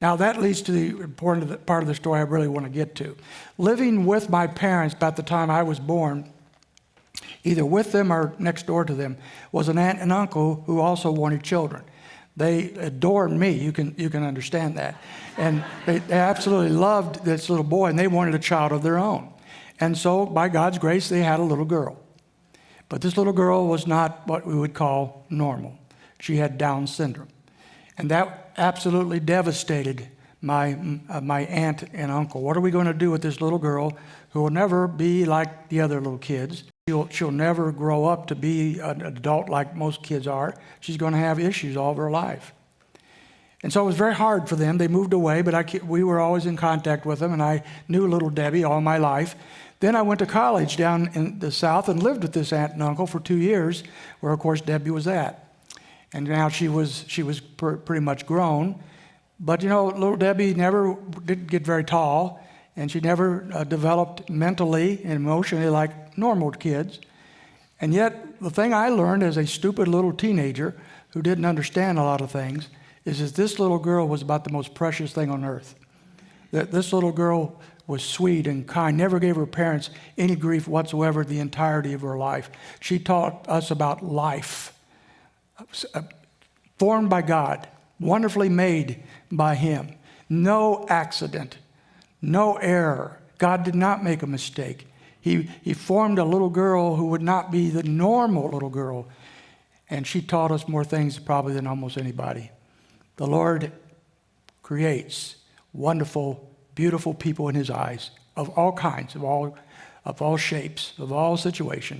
Now that leads to the important part of the story I really want to get to. Living with my parents about the time I was born, either with them or next door to them, was an aunt and uncle who also wanted children. They adored me, you can understand that. And they absolutely loved this little boy, and they wanted a child of their own. And so, by God's grace, they had a little girl. But this little girl was not what we would call normal. She had Down syndrome. And that absolutely devastated my aunt and uncle. What are we going to do with this little girl who will never be like the other little kids? She'll never grow up to be an adult like most kids are. She's going to have issues all of her life. And so it was very hard for them. They moved away, but we were always in contact with them, and I knew little Debbie all my life. Then I went to college down in the South and lived with this aunt and uncle for 2 years, where, of course, Debbie was at. And now she was pretty much grown. But, little Debbie never did get very tall, and she never developed mentally and emotionally like normal kids. And yet, the thing I learned as a stupid little teenager who didn't understand a lot of things is that this little girl was about the most precious thing on earth. That this little girl was sweet and kind, never gave her parents any grief whatsoever the entirety of her life. She taught us about life, formed by God, wonderfully made by Him. No accident, no error. God did not make a mistake. He formed a little girl who would not be the normal little girl. And she taught us more things probably than almost anybody. The Lord creates wonderful, beautiful people in His eyes of all kinds, of all shapes, of all situations.